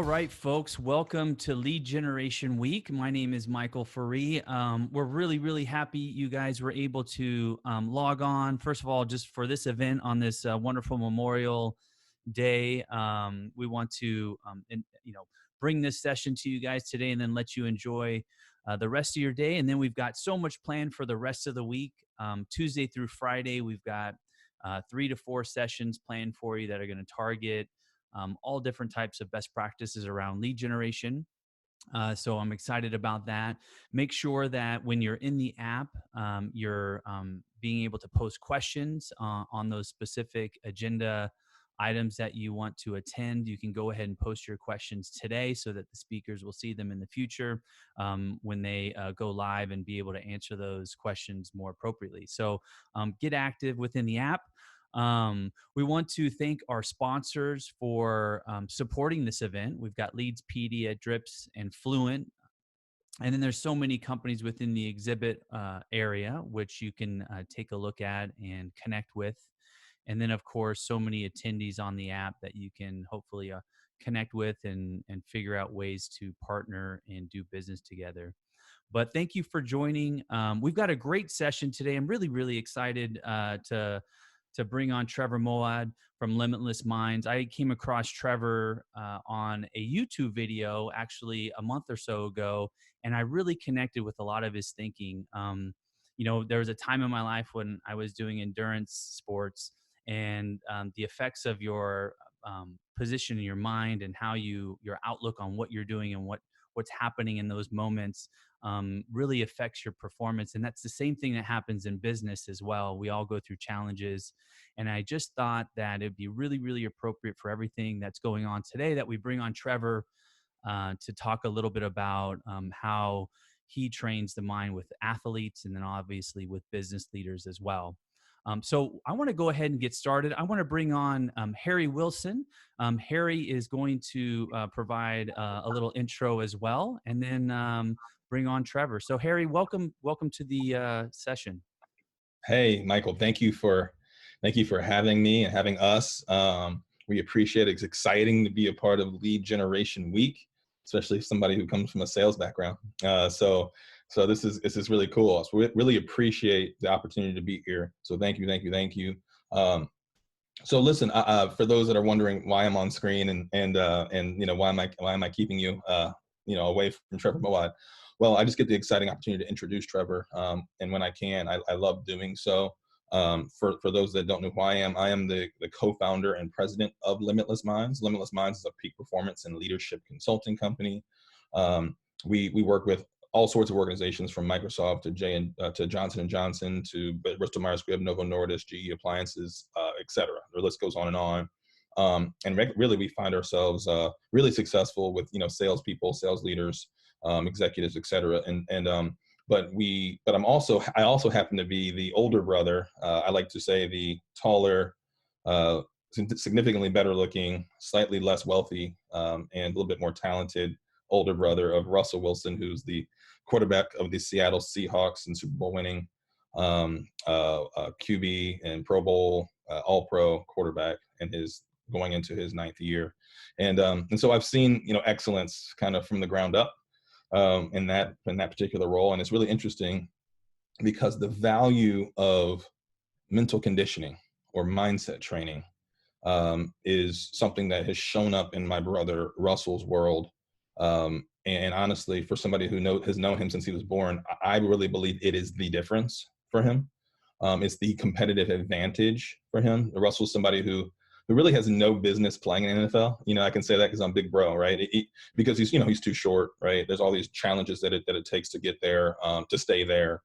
All right, folks, welcome to Lead Generation Week. My name is Michael Faree. We're really happy you guys were able to log on. First of all, just for this event on this wonderful Memorial Day, we want to, bring this session to you guys today, and then let you enjoy the rest of your day. And then we've got so much planned for the rest of the week. Tuesday through Friday, we've got 3 to 4 sessions planned for you that are going to target all different types of best practices around lead generation. So I'm excited about that. Make sure that when you're in the app, you're being able to post questions on those specific agenda items that you want to attend. You can go ahead and post your questions today so that the speakers will see them in the future when they go live and be able to answer those questions more appropriately. So get active within the app. We want to thank our sponsors for supporting this event. We've got Leadspedia, Drips, and Fluent. And then there's so many companies within the exhibit area, which you can take a look at and connect with. And then, of course, so many attendees on the app that you can hopefully connect with and figure out ways to partner and do business together. But thank you for joining. We've got a great session today. I'm really excited to bring on Trevor Moawad from Limitless Minds. I came across Trevor on a YouTube video actually a month or so ago, and I really connected with a lot of his thinking. There was a time in my life when I was doing endurance sports, and the effects of your position in your mind and how your outlook on what you're doing and what's happening in those moments really affects your performance. And that's the same thing that happens in business as well. We all go through challenges. And I just thought that it'd be really appropriate for everything that's going on today that we bring on Trevor to talk a little bit about how he trains the mind with athletes and then obviously with business leaders as well. So I want to go ahead and get started. I want to bring on Harry Wilson. Harry is going to provide a little intro as well, and then bring on Trevor. So Harry, welcome to the session. Hey, Michael, thank you for having me and having us. We appreciate it. It's exciting to be a part of Lead Generation Week, especially somebody who comes from a sales background. So this is really cool. So we really appreciate the opportunity to be here. So thank you. So listen, for those that are wondering why I'm on screen and why am I keeping you away from Trevor Moawad? Well, I just get the exciting opportunity to introduce Trevor, and when I can, I love doing so. For those that don't know who I am the co-founder and president of Limitless Minds. Limitless Minds is a peak performance and leadership consulting company. We work with all sorts of organizations from Microsoft to Johnson & Johnson to Bristol Myers Squibb, Novo Nordisk, GE Appliances, etc. The list goes on and on. And really, we find ourselves really successful with salespeople, sales leaders, executives, etc. But I also happen to be the older brother. I like to say the taller, significantly better looking, slightly less wealthy, and a little bit more talented older brother of Russell Wilson, who's the quarterback of the Seattle Seahawks and Super Bowl winning QB and Pro Bowl, All-Pro quarterback, and his going into his 9th year. And so I've seen excellence kind of from the ground up in that particular role. And it's really interesting because the value of mental conditioning or mindset training is something that has shown up in my brother Russell's world. And honestly, for somebody who has known him since he was born, I really believe it is the difference for him. It's the competitive advantage for him. Russell's somebody who really has no business playing in the NFL. I can say that because I'm big bro, right? Because he's too short, right? There's all these challenges that it takes to get there, to stay there.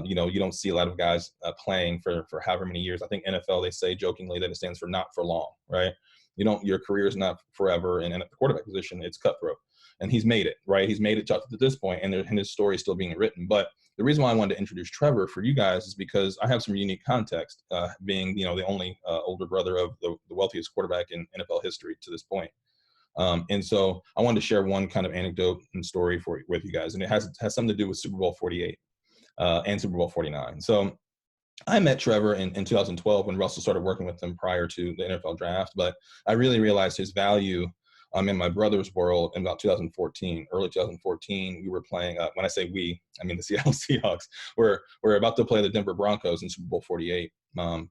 You don't see a lot of guys playing for however many years. I think NFL, they say jokingly that it stands for not for long, right? Your career is not forever, and at the quarterback position, it's cutthroat. And he's made it, right? He's made it to this point, and his story is still being written. But the reason why I wanted to introduce Trevor for you guys is because I have some unique context, being the only older brother of the wealthiest quarterback in NFL history to this point. And so I wanted to share one kind of anecdote and story with you guys, and it has something to do with Super Bowl 48 and Super Bowl 49. So I met Trevor in 2012 when Russell started working with him prior to the NFL draft, but I really realized his value In my brother's world, in about 2014, early 2014, we were playing, when I say we, I mean the Seattle Seahawks. We're about to play the Denver Broncos in Super Bowl 48.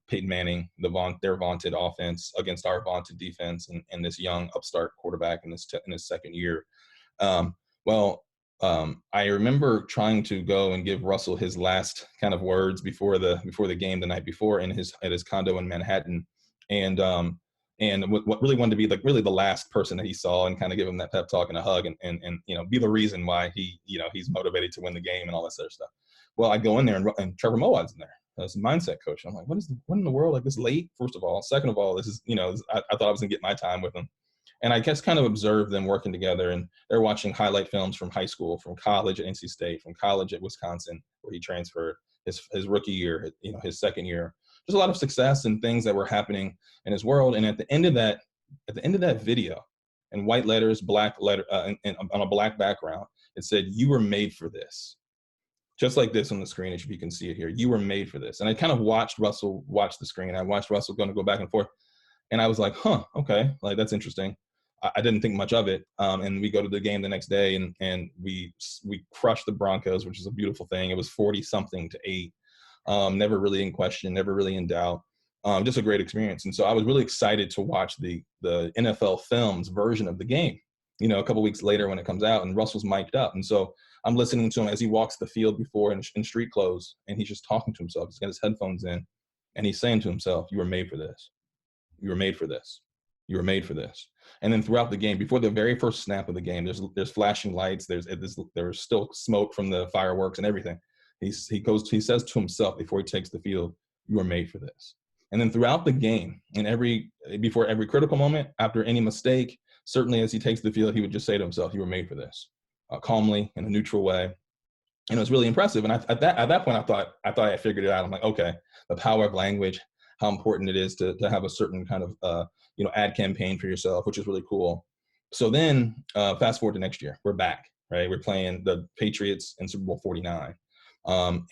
Peyton Manning, their vaunted offense against our vaunted defense, and this young upstart quarterback in his second year. I remember trying to go and give Russell his last kind of words before the game the night before at his condo in Manhattan, and what really wanted to be like really the last person that he saw, and kind of give him that pep talk and a hug, and be the reason why he's motivated to win the game and all that sort of stuff. Well, I go in there and Trevor Moawad's in there as a mindset coach. I'm like, what in the world, like this late? First of all, second of all, this is I thought I was gonna get my time with him. And I just kind of observed them working together, and they're watching highlight films from high school, from college at NC State, from college at Wisconsin, where he transferred his rookie year, his second year. There's a lot of success and things that were happening in his world. And at the end of that video, in white letters, black letter, and on a black background, it said, "You were made for this." Just like this on the screen, if you can see it here. You were made for this. And I kind of watched Russell watch the screen. I watched Russell going to go back and forth. And I was like, okay, like that's interesting. I didn't think much of it. And we go to the game the next day, and we crushed the Broncos, which is a beautiful thing. It was 40-something to 8. Never really in question, never really in doubt. Just a great experience. And so I was really excited to watch the NFL Films version of the game, a couple weeks later when it comes out, and Russell's mic'd up. And so I'm listening to him as he walks the field before in street clothes, and he's just talking to himself. He's got his headphones in, and he's saying to himself, "You were made for this. You were made for this. You were made for this." And then throughout the game, before the very first snap of the game, there's flashing lights. There's still smoke from the fireworks and everything. He says to himself before he takes the field, "You were made for this." And then throughout the game, before every critical moment, after any mistake, certainly as he takes the field, he would just say to himself, "You were made for this," calmly, in a neutral way. And it was really impressive. And at that point, I thought I figured it out. I'm like, okay, the power of language, how important it is to have a certain kind of ad campaign for yourself, which is really cool. So then fast forward to next year, we're back, right? We're playing the Patriots in Super Bowl 49,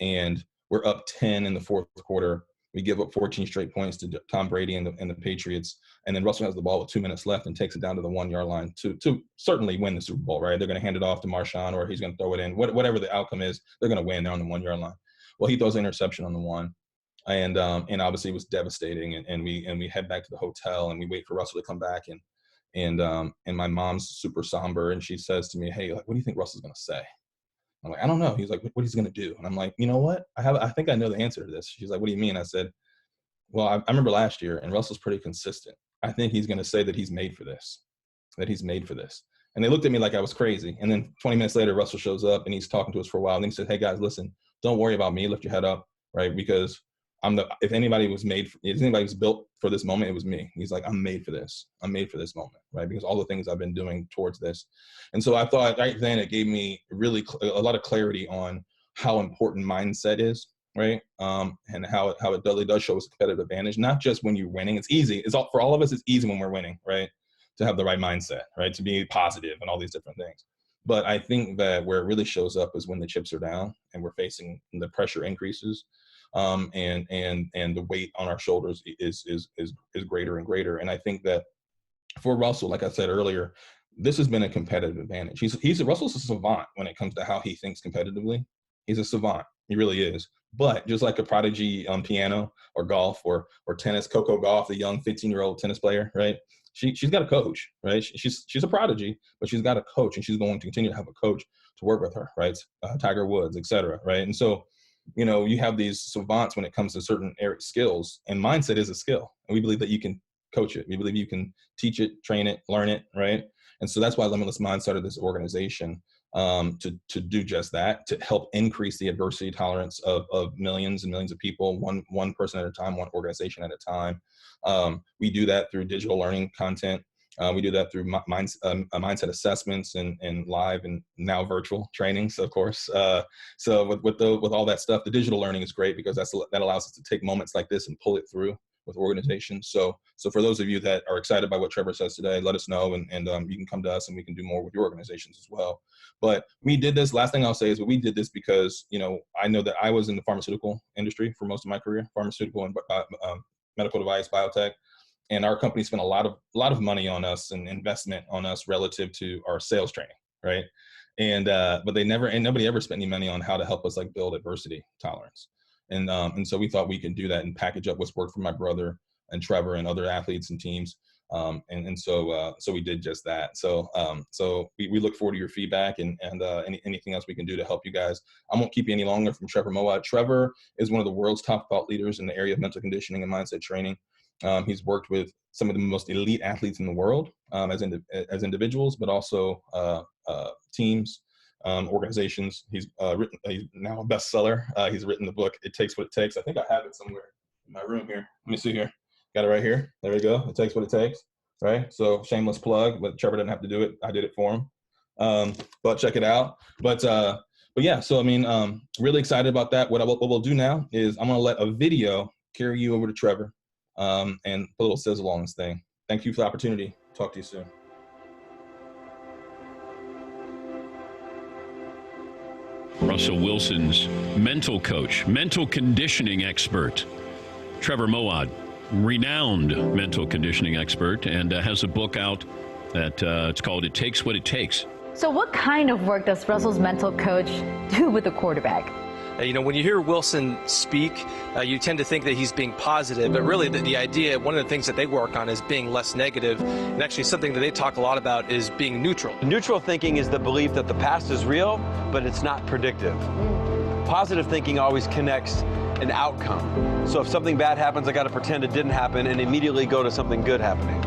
and we're up 10 in the fourth quarter. We give up 14 straight points to Tom Brady and the Patriots, and then Russell has the ball with 2 minutes left and takes it down to the 1-yard line to certainly win the Super Bowl, right? They're going to hand it off to Marshawn, or he's going to throw it in. Whatever the outcome is, they're going to win. They're on the 1-yard line. Well, he throws an interception on the 1. And obviously it was devastating, and we head back to the hotel, and we wait for Russell to come back, and my mom's super somber, and she says to me, "Hey, like, what do you think Russell's gonna say?" I'm like, "I don't know." He's like, "What he's gonna do?" And I'm like, "You know what? I think I know the answer to this." She's like, "What do you mean?" I said, "Well, I remember last year, and Russell's pretty consistent. I think he's gonna say that he's made for this, that he's made for this." And they looked at me like I was crazy. And then 20 minutes later, Russell shows up, and he's talking to us for a while. And then he said, "Hey guys, listen, don't worry about me. Lift your head up, right? Because if anybody was built for this moment, it was me." He's like, "I'm made for this. I'm made for this moment," right? Because all the things I've been doing towards this. And so I thought right then it gave me really a lot of clarity on how important mindset is, right? And how it really does show us a competitive advantage, not just when you're winning. It's easy. For all of us, it's easy when we're winning, right? To have the right mindset, right? To be positive and all these different things. But I think that where it really shows up is when the chips are down and we're facing the pressure increases. And the weight on our shoulders is greater and greater. And I think that for Russell, like I said earlier, this has been a competitive advantage. Russell's a savant when it comes to how he thinks competitively. He's a savant. He really is. But just like a prodigy on piano or golf or tennis, Coco Gauff, the young 15-year-old tennis player, right? She's got a coach, right? She's a prodigy, but she's got a coach, and she's going to continue to have a coach to work with her, right? Tiger Woods, et cetera, right? And so, you have these savants when it comes to certain skills, and mindset is a skill. And we believe that you can coach it. We believe you can teach it, train it, learn it, right? And so that's why Limitless Mind started this organization to do just that, to help increase the adversity tolerance of millions and millions of people, one person at a time, one organization at a time. We do that through digital learning content. We do that through mindset assessments and live and now virtual trainings, of course. So with all that stuff, the digital learning is great because that allows us to take moments like this and pull it through with organizations. So for those of you that are excited by what Trevor says today, let us know, and you can come to us and we can do more with your organizations as well. But we did this. Last thing I'll say is that we did this because I know that I was in the pharmaceutical industry for most of my career, pharmaceutical and medical device, biotech. and our company spent a lot of money on us and investment on us relative to our sales training, right? And but nobody ever spent any money on how to help us like build adversity tolerance. And so we thought we could do that and package up what's worked for my brother and Trevor and other athletes and teams. So we did just that. So we look forward to your feedback and anything else we can do to help you guys. I won't keep you any longer from Trevor Moawad. Trevor is one of the world's top thought leaders in the area of mental conditioning and mindset training. He's worked with some of the most elite athletes in the world as individuals, but also teams, organizations. He's now a bestseller. He's written the book, It Takes What It Takes. I think I have it somewhere in my room here. Let me see here. Got it right here. There we go. It takes what it takes. Right. So shameless plug, but Trevor didn't have to do it. I did it for him. But check it out. But yeah, so I mean, really excited about that. What we'll do now is I'm going to let a video carry you over to Trevor and put a little sizzle on this thing. Thank you for the opportunity. Talk to you soon. Russell Wilson's mental coach, mental conditioning expert, Trevor Moawad, renowned mental conditioning expert, and has a book out that it's called It Takes What It Takes. So what kind of work does Russell's mental coach do with the quarterback? You know, when you hear Wilson speak, you tend to think that he's being positive, but really the idea, one of the things that they work on is being less negative, and actually something that they talk a lot about is being neutral. Neutral thinking is the belief that the past is real, but it's not predictive. Positive thinking always connects an outcome. So if something bad happens, I got to pretend it didn't happen and immediately go to something good happening.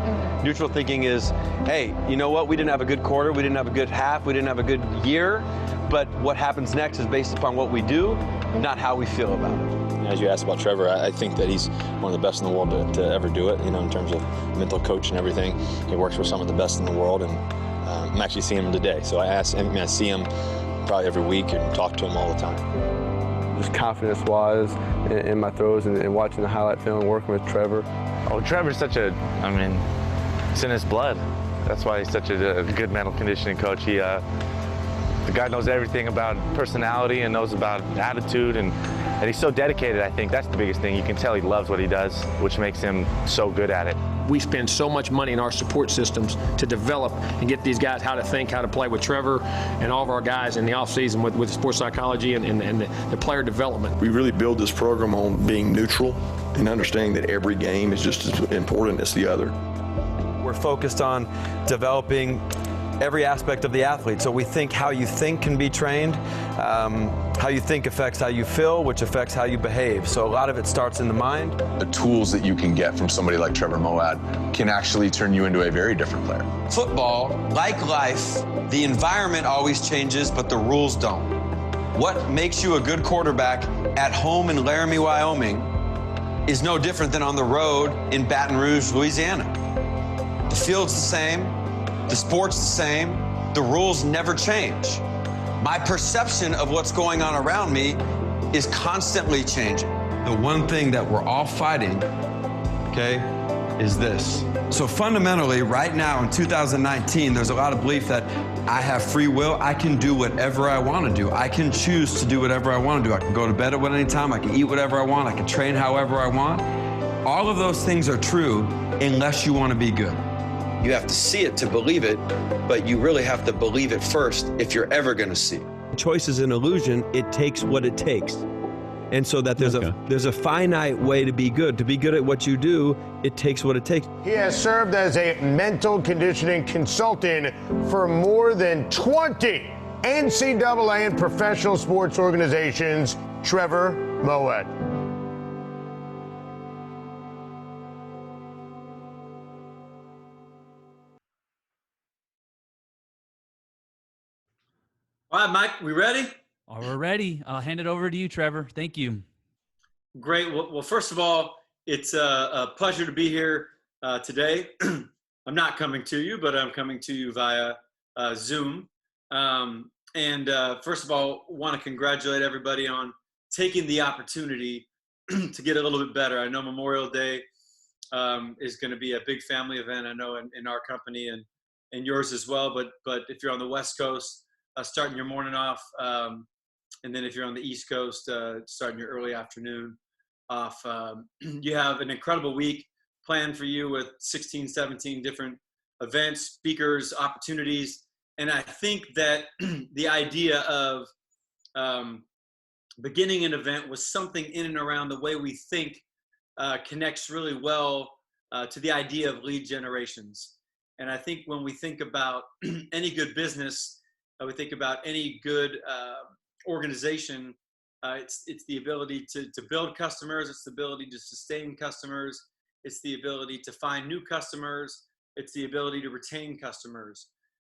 Neutral thinking is, hey, you know what? We didn't have a good quarter, we didn't have a good half, we didn't have a good year, but what happens next is based upon what we do, not how we feel about it. As you asked about Trevor, I think that he's one of the best in the world to ever do it, you know, in terms of mental coach and everything. He works with some of the best in the world, and I'm actually seeing him today. So I see him probably every week and talk to him all the time. Just confidence-wise in my throws and watching the highlight film and working with Trevor. Oh, Trevor's such a, I mean, it's in his blood. That's why he's such a good mental conditioning coach. The guy knows everything about personality and knows about attitude, and he's so dedicated, I think. That's the biggest thing. You can tell he loves what he does, which makes him so good at it. We spend so much money in our support systems to develop and get these guys how to think, how to play with Trevor and all of our guys in the offseason with sports psychology and the player development. We really build this program on being neutral and understanding that every game is just as important as the other. We're focused on developing every aspect of the athlete. So we think how you think can be trained. How you think affects how you feel, which affects how you behave. So a lot of it starts in the mind. The tools that you can get from somebody like Trevor Moawad can actually turn you into a very different player. Football, like life, the environment always changes, but the rules don't. What makes you a good quarterback at home in Laramie, Wyoming is no different than on the road in Baton Rouge, Louisiana. The field's the same, the sport's the same, the rules never change. My perception of what's going on around me is constantly changing. The one thing that we're all fighting, okay, is this. So fundamentally, right now in 2019, there's a lot of belief that I have free will. I can do whatever I want to do. I can choose to do whatever I want to do. I can go to bed at any time. I can eat whatever I want. I can train however I want. All of those things are true unless you want to be good. You have to see it to believe it, but you really have to believe it first if you're ever going to see it. Choice is an illusion. It takes what it takes. And so that there's a finite way to be good. To be good at what you do, it takes what it takes. He has served as a mental conditioning consultant for more than 20 NCAA and professional sports organizations. Trevor Moawad. All right, Mike, we ready? Oh, we're ready. I'll hand it over to you, Trevor. Thank you. Great. Well, first of all, it's a pleasure to be here today. I'm not coming to you, but I'm coming to you via Zoom. First of all, want to congratulate everybody on taking the opportunity to get a little bit better. I know Memorial Day is going to be a big family event, I know, in our company and yours as well. But if you're on the West Coast, starting your morning off, and then if you're on the East Coast, starting your early afternoon off. You have an incredible week planned for you with 16, 17 different events, speakers, opportunities. And I think that the idea of beginning an event with something in and around the way we think connects really well to the idea of lead generations. And I think when we think about any good business, we think about any good organization, it's the ability to build customers, it's the ability to sustain customers, it's the ability to find new customers, it's the ability to retain customers.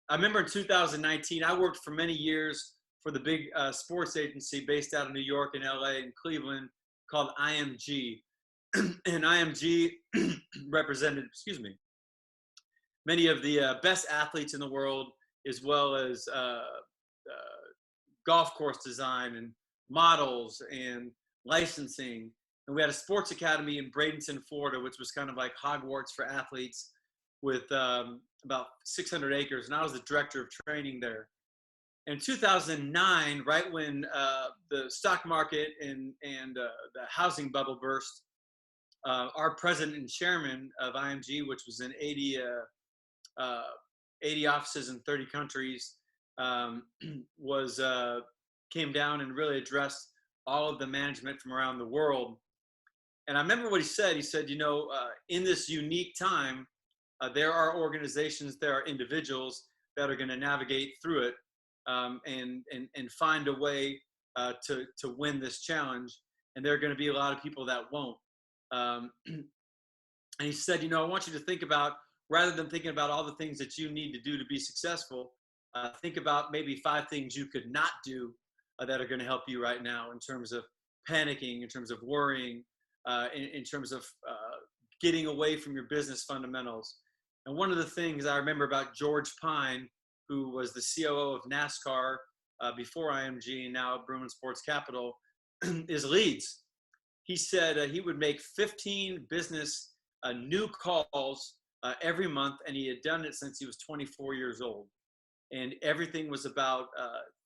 I remember in 2019, I worked for many years for the big sports agency based out of New York and LA and Cleveland called IMG. And IMG represented, many of the best athletes in the world, as well as golf course design and models and licensing. And we had a sports academy in Bradenton, Florida, which was kind of like Hogwarts for athletes, with about 600 acres. And I was the director of training there. In 2009, right when the stock market and the housing bubble burst, our president and chairman of IMG, which was in 80 offices in 30 countries, came down and really addressed all of the management from around the world. And I remember what he said. He said, in this unique time, there are organizations, there are individuals that are going to navigate through it and find a way to win this challenge. And there are going to be a lot of people that won't. And he said, I want you to think about, rather than thinking about all the things that you need to do to be successful, think about maybe 5 things you could not do that are going to help you right now in terms of panicking, in terms of worrying, in terms of getting away from your business fundamentals. And one of the things I remember about George Pine, who was the COO of NASCAR before IMG and now Bruin Sports Capital, is leads. He said he would make 15 business new calls every month, and he had done it since he was 24 years old. And everything was about,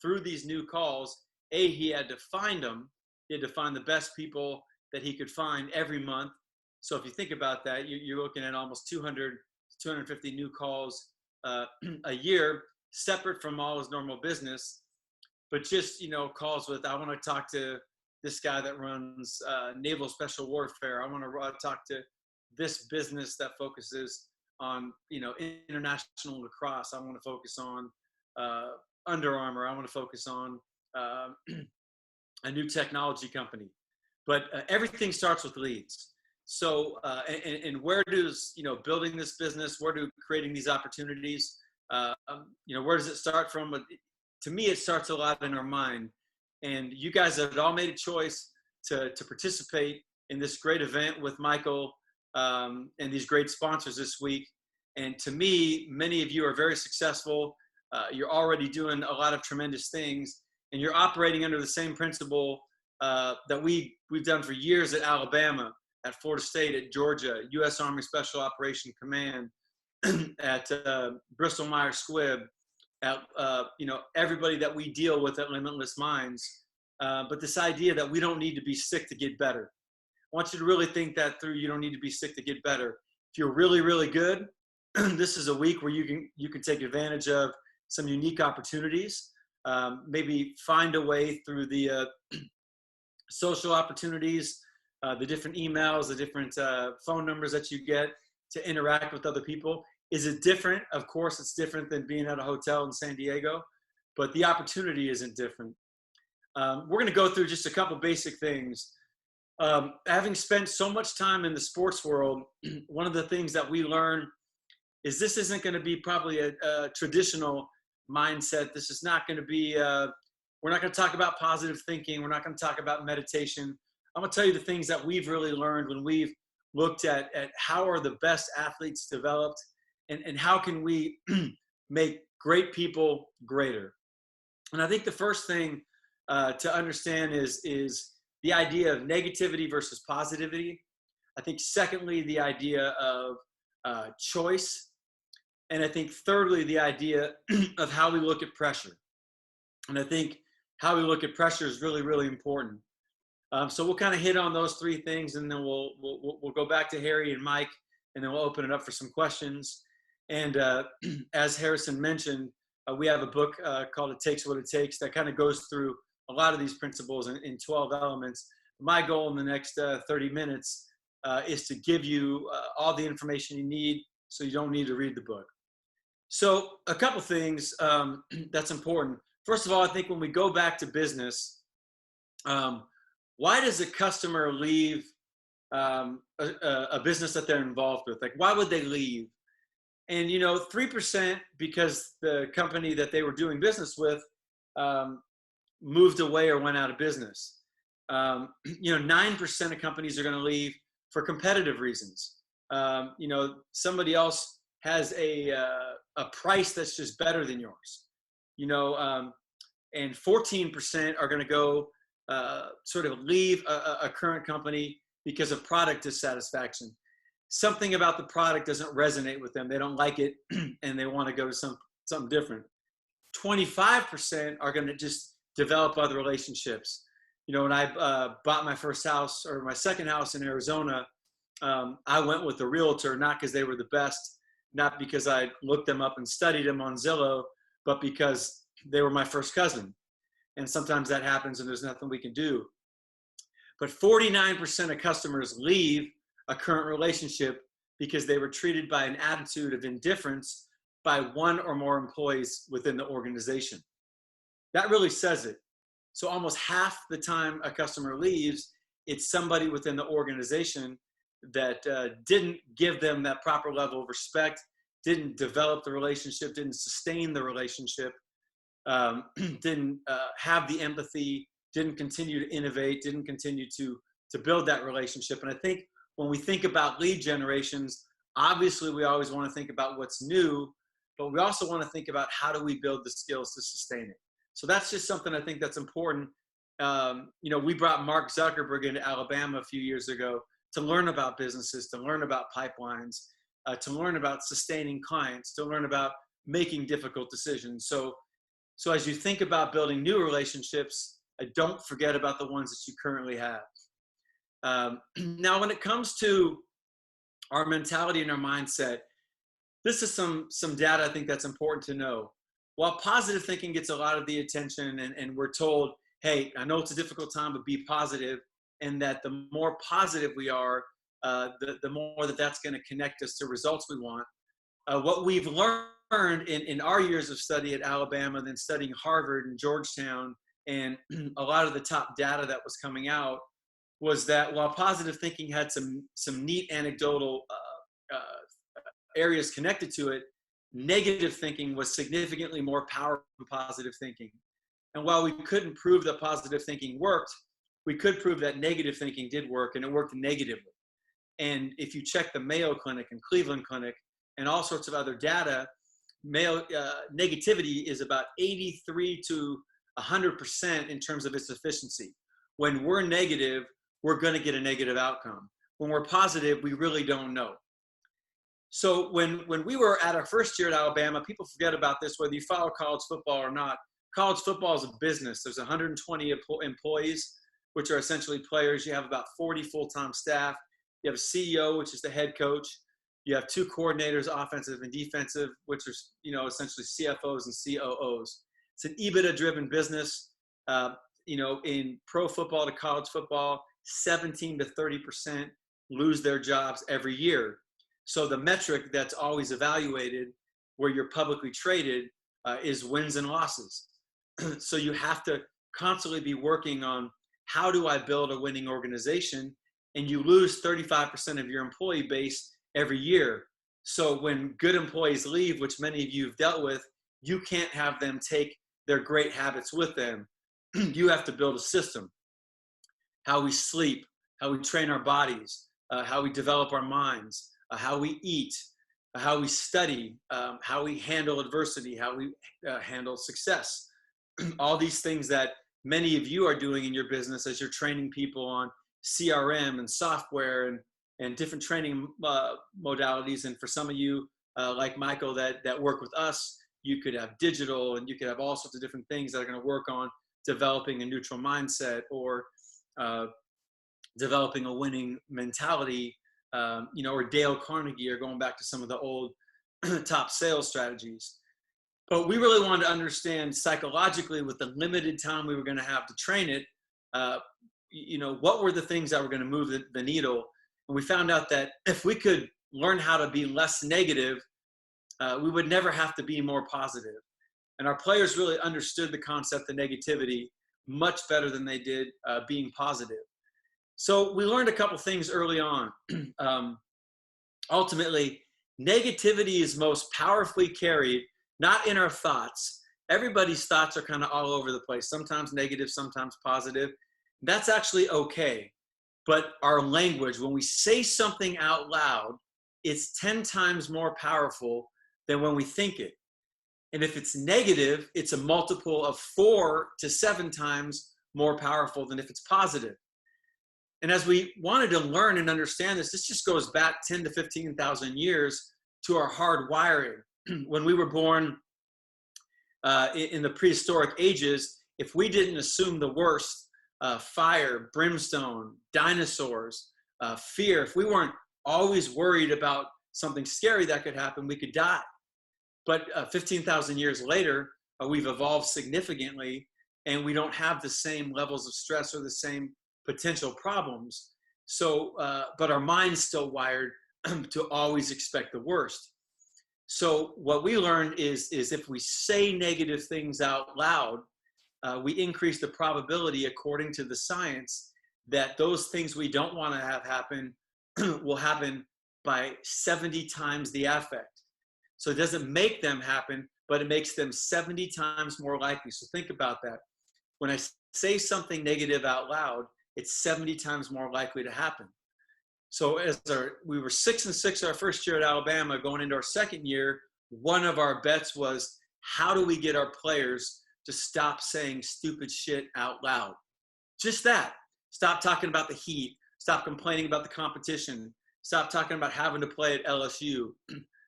through these new calls, he had to find them. He had to find the best people that he could find every month. So if you think about that, you're looking at almost 200, 250 new calls a year, separate from all his normal business. But just, calls with, I want to talk to this guy that runs naval special warfare. I want to talk to this business that focuses on, international lacrosse. I want to focus on Under Armour. I want to focus on a new technology company. But everything starts with leads. So, and where does, building this business, where do creating these opportunities, where does it start from? To me, it starts a lot in our mind. And you guys have all made a choice to participate in this great event with Michael and these great sponsors this week. And to me, many of you are very successful. You're already doing a lot of tremendous things, and you're operating under the same principle that we've done for years at Alabama, at Florida State, at Georgia, U.S. Army Special Operation Command, at Bristol Myers Squibb, at everybody that we deal with at Limitless Minds. But this idea that we don't need to be sick to get better. I want you to really think that through. You don't need to be sick to get better. If you're really, really good, this is a week where you can take advantage of some unique opportunities. Maybe find a way through the social opportunities, the different emails, the different phone numbers that you get to interact with other people. Is it different? Of course, it's different than being at a hotel in San Diego, but the opportunity isn't different. We're going to go through just a couple basic things. Having spent so much time in the sports world, one of the things that we learn is this isn't going to be probably a traditional mindset. This is not going to be, we're not going to talk about positive thinking. We're not going to talk about meditation. I'm going to tell you the things that we've really learned when we've looked at how are the best athletes developed and how can we make great people greater. And I think the first thing to understand is the idea of negativity versus positivity. I think secondly, the idea of choice. And I think thirdly, the idea of how we look at pressure. And I think how we look at pressure is really, really important. So we'll kind of hit on those 3 things, and then we'll go back to Harry and Mike and then we'll open it up for some questions. And as Harrison mentioned, we have a book called It Takes What It Takes that kind of goes through a lot of these principles in 12 elements. My goal in the next 30 minutes is to give you all the information you need so you don't need to read the book. So a couple things that's important. First of all, I think when we go back to business, why does a customer leave a business that they're involved with? Like, why would they leave? And, 3% because the company that they were doing business with moved away or went out of business. 9% of companies are going to leave for competitive reasons. Somebody else has a price that's just better than yours. And 14% are going to go sort of leave a current company because of product dissatisfaction. Something about the product doesn't resonate with them. They don't like it, and they want to go to something different. 25% are going to just develop other relationships. When I bought my first house or my second house in Arizona, I went with a realtor, not because they were the best, not because I looked them up and studied them on Zillow, but because they were my first cousin. And sometimes that happens and there's nothing we can do. But 49% of customers leave a current relationship because they were treated by an attitude of indifference by one or more employees within the organization. That really says it. So almost half the time a customer leaves, it's somebody within the organization that didn't give them that proper level of respect, didn't develop the relationship, didn't sustain the relationship, didn't have the empathy, didn't continue to innovate, didn't continue to build that relationship. And I think when we think about lead generations, obviously we always want to think about what's new, but we also want to think about how do we build the skills to sustain it. So that's just something I think that's important. We brought Mark Zuckerberg into Alabama a few years ago to learn about businesses, to learn about pipelines, to learn about sustaining clients, to learn about making difficult decisions. So as you think about building new relationships, don't forget about the ones that you currently have. Now, when it comes to our mentality and our mindset, this is some data I think that's important to know. While positive thinking gets a lot of the attention and we're told, hey, I know it's a difficult time, but be positive, and that the more positive we are, the more that's going to connect us to results we want. What we've learned in our years of study at Alabama, then studying Harvard and Georgetown, and a lot of the top data that was coming out, was that while positive thinking had some neat anecdotal areas connected to it, negative thinking was significantly more powerful than positive thinking. And while we couldn't prove that positive thinking worked, we could prove that negative thinking did work, and it worked negatively. And if you check the Mayo Clinic and Cleveland Clinic and all sorts of other data, negativity is about 83 to 100% in terms of its efficiency. When we're negative, we're going to get a negative outcome. When we're positive, we really don't know. So when we were at our first year at Alabama, people forget about this, whether you follow college football or not. College football is a business. There's 120 employees, which are essentially players. You have about 40 full-time staff. You have a CEO, which is the head coach. You have two coordinators, offensive and defensive, which are essentially CFOs and COOs. It's an EBITDA-driven business. In pro football to college football, 17 to 30% lose their jobs every year. So the metric that's always evaluated where you're publicly traded is wins and losses. So you have to constantly be working on how do I build a winning organization, and you lose 35% of your employee base every year. So when good employees leave, which many of you have dealt with, you can't have them take their great habits with them. You have to build a system. How we sleep, how we train our bodies, how we develop our minds, how we eat, how we study, how we handle adversity, how we handle success. All these things that many of you are doing in your business as you're training people on CRM and software and different training modalities. And for some of you, like Michael, that work with us, you could have digital, and you could have all sorts of different things that are going to work on developing a neutral mindset or developing a winning mentality or Dale Carnegie, or going back to some of the old top sales strategies. But we really wanted to understand psychologically, with the limited time we were going to have to train it, what were the things that were going to move the needle. And we found out that if we could learn how to be less negative, we would never have to be more positive. And our players really understood the concept of negativity much better than they did being positive. So we learned a couple things early on. Ultimately, negativity is most powerfully carried not in our thoughts. Everybody's thoughts are kind of all over the place, sometimes negative, sometimes positive. That's actually okay. But our language, when we say something out loud, it's 10 times more powerful than when we think it. And if it's negative, it's a multiple of 4 to 7 times more powerful than if it's positive. And as we wanted to learn and understand this just goes back 10 to 15,000 years to our hard wiring. When we were born in the prehistoric ages, if we didn't assume the worst, fire, brimstone, dinosaurs, fear, if we weren't always worried about something scary that could happen, we could die. But 15,000 years later, we've evolved significantly, and we don't have the same levels of stress or the same potential problems. So, but our mind's still wired to always expect the worst. So what we learned is if we say negative things out loud, we increase the probability, according to the science, that those things we don't want to have happen will happen by 70 times the affect. So it doesn't make them happen, but it makes them 70 times more likely. So think about that. When I say something negative out loud, it's 70 times more likely to happen. So we were 6-6 our first year at Alabama. Going into our second year, one of our bets was, how do we get our players to stop saying stupid shit out loud? Just that. Stop talking about the heat. Stop complaining about the competition. Stop talking about having to play at LSU.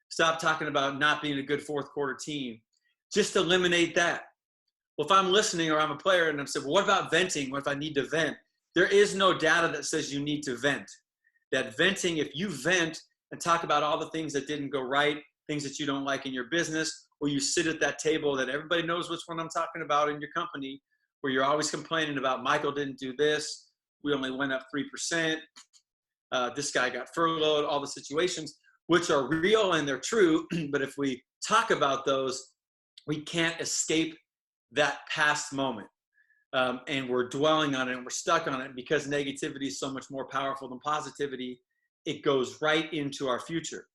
Stop talking about not being a good fourth quarter team. Just eliminate that. Well, if I'm listening or I'm a player and I'm saying, well, what about venting? What if I need to vent? There is no data that says you need to vent. That venting, if you vent and talk about all the things that didn't go right, things that you don't like in your business, or you sit at that table that everybody knows which one I'm talking about in your company, where you're always complaining about Michael didn't do this, we only went up 3%, this guy got furloughed, all the situations, which are real and they're true, but if we talk about those, we can't escape that past moment. And we're dwelling on it and we're stuck on it, because negativity is so much more powerful than positivity. It goes right into our future.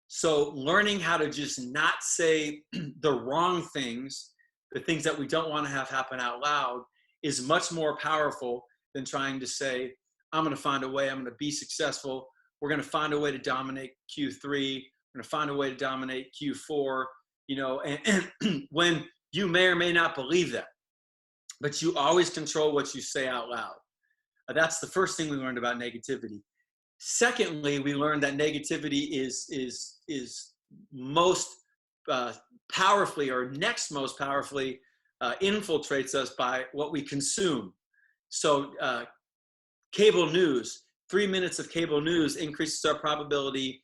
So learning how to just not say the wrong things, the things that we don't want to have happen out loud, is much more powerful than trying to say, I'm going to find a way, I'm going to be successful. We're going to find a way to dominate Q3. We're going to find a way to dominate Q4, and when you may or may not believe that. But you always control what you say out loud. That's the first thing we learned about negativity. Secondly, we learned that negativity is most powerfully, or next most powerfully, infiltrates us by what we consume. So cable news, 3 minutes of cable news increases our probability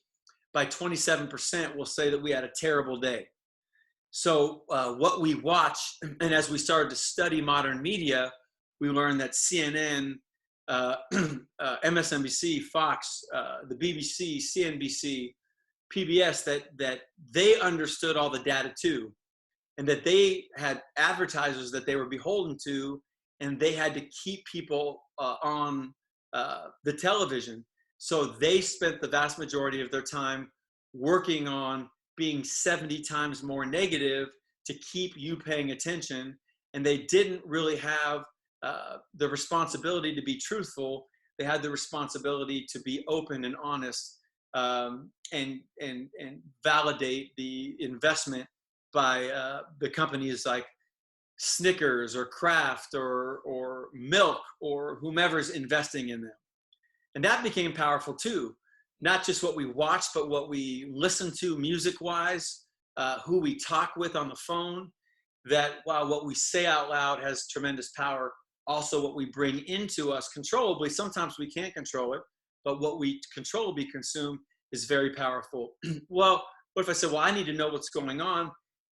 by 27%. We'll say that we had a terrible day. So what we watch, and as we started to study modern media, we learned that CNN, MSNBC, Fox, the BBC, CNBC, PBS, that they understood all the data too, and that they had advertisers that they were beholden to, and they had to keep people on the television. So they spent the vast majority of their time working on being 70 times more negative to keep you paying attention. And they didn't really have the responsibility to be truthful. They had the responsibility to be open and honest, and validate the investment by the companies like Snickers or Kraft or Milk or whomever's investing in them. And that became powerful too. Not just what we watch, but what we listen to music-wise, who we talk with on the phone. That while what we say out loud has tremendous power, also what we bring into us controllably. Sometimes we can't control it. but what we control, we consume, is very powerful. Well, what if I said, well, I need to know what's going on?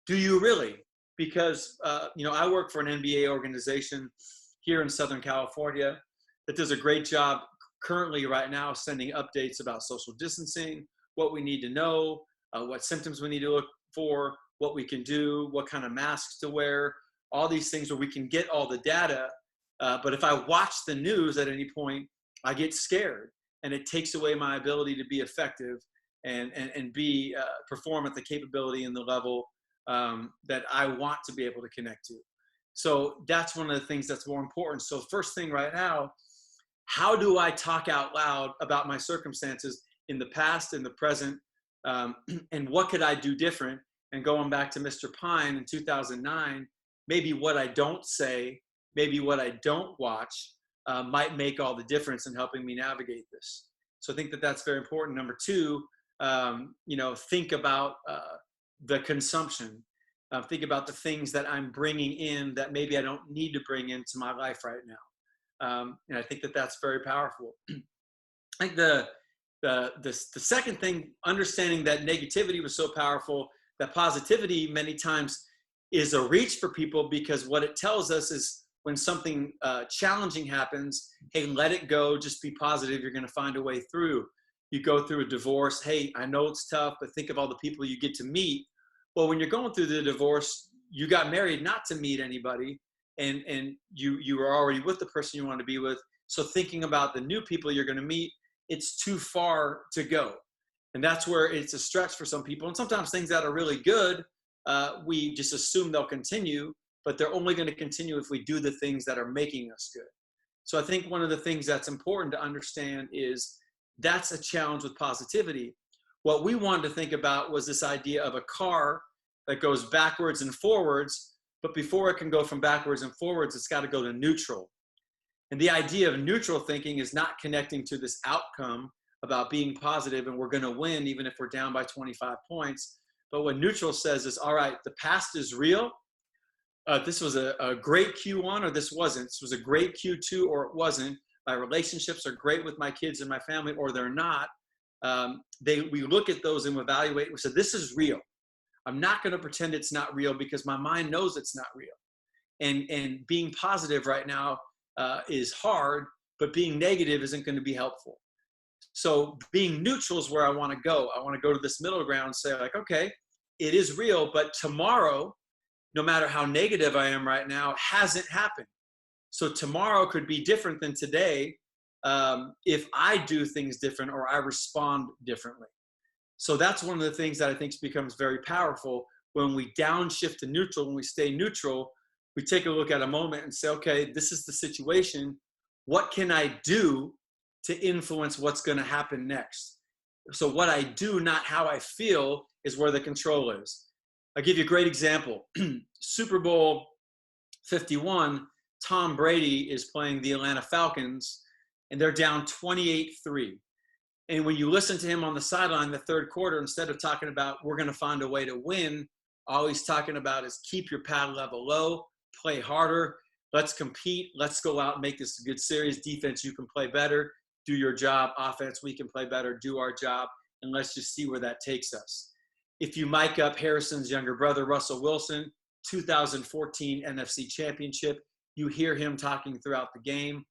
Do you really? Because, I work for an NBA organization here in Southern California that does a great job currently right now sending updates about social distancing, what we need to know, what symptoms we need to look for, what we can do, what kind of masks to wear, all these things where we can get all the data. But if I watch the news at any point, I get scared, and it takes away my ability to be effective and perform at the capability and the level that I want to be able to connect to. So that's one of the things that's more important. So first thing right now, how do I talk out loud about my circumstances in the past, in the present, and what could I do different? And going back to Mr. Pine in 2009, maybe what I don't say, maybe what I don't watch might make all the difference in helping me navigate this. So I think that that's very important. Number two, think about the consumption. Think about the things that I'm bringing in that maybe I don't need to bring into my life right now. And I think that that's very powerful. I think the second thing, understanding that negativity was so powerful, that positivity many times is a reach for people, because what it tells us is when something challenging happens, hey, let it go, just be positive, you're gonna find a way through. You go through a divorce, hey, I know it's tough, but think of all the people you get to meet. Well, when you're going through the divorce, you got married not to meet anybody, and you were already with the person you want to be with. So thinking about the new people you're gonna meet, it's too far to go. And that's where it's a stretch for some people. And sometimes things that are really good, we just assume they'll continue, but they're only going to continue if we do the things that are making us good. So I think one of the things that's important to understand is that's a challenge with positivity. What we wanted to think about was this idea of a car that goes backwards and forwards, but before it can go from backwards and forwards, it's got to go to neutral. And the idea of neutral thinking is not connecting to this outcome about being positive and we're going to win even if we're down by 25 points. But what neutral says is, all right, the past is real. This was a great Q1 or this wasn't. This was a great Q2 or it wasn't. My relationships are great with my kids and my family, or they're not. We look at those and evaluate. We said, this is real. I'm not going to pretend it's not real because my mind knows it's not real. And being positive right now is hard, but being negative isn't going to be helpful. So being neutral is where I want to go. I want to go to this middle ground and say, like, okay, it is real, but tomorrow, no matter how negative I am right now, hasn't happened. So tomorrow could be different than today if I do things different or I respond differently. So that's one of the things that I think becomes very powerful when we downshift to neutral. When we stay neutral, we take a look at a moment and say, okay, this is the situation. What can I do to influence what's going to happen next? So what I do, not how I feel, is where the control is. I'll give you a great example. Super Bowl 51, Tom Brady is playing the Atlanta Falcons, and they're down 28-3. And when you listen to him on the sideline the third quarter, instead of talking about we're going to find a way to win, all he's talking about is keep your pad level low, play harder, let's compete, let's go out and make this a good series. Defense, you can play better, do your job. Offense, we can play better, do our job, and let's just see where that takes us. If you mic up Harrison's younger brother, Russell Wilson, 2014 NFC Championship, you hear him talking throughout the game.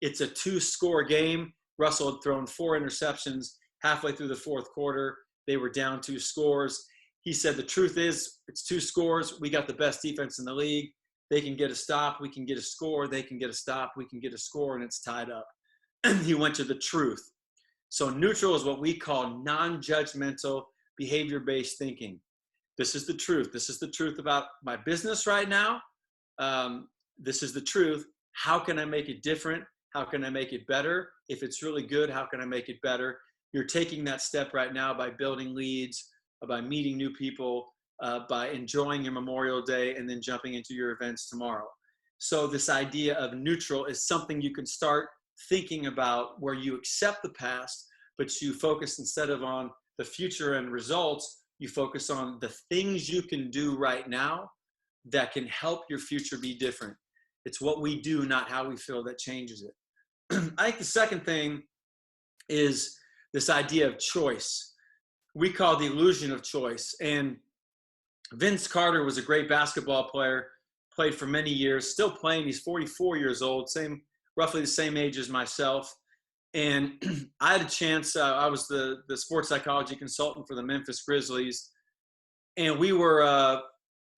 It's a 2-score game. Russell had thrown 4 interceptions halfway through the fourth quarter. They were down 2 scores. He said, the truth is, it's 2 scores. We got the best defense in the league. They can get a stop. We can get a score. They can get a stop. We can get a score, and it's tied up. He went to the truth. So neutral is what we call non-judgmental, behavior-based thinking. This is the truth. This is the truth about my business right now. This is the truth. How can I make it different? How can I make it better? If it's really good, how can I make it better? You're taking that step right now by building leads, by meeting new people, by enjoying your Memorial Day, and then jumping into your events tomorrow. So this idea of neutral is something you can start thinking about, where you accept the past, but you focus, instead of on the future and results, you focus on the things you can do right now that can help your future be different. It's what we do, not how we feel, that changes it. I think the second thing is this idea of choice. We call it the illusion of choice. And Vince Carter was a great basketball player, played for many years, still playing. He's 44 years old, roughly the same age as myself. And I had a chance, I was the sports psychology consultant for the Memphis Grizzlies. And we were on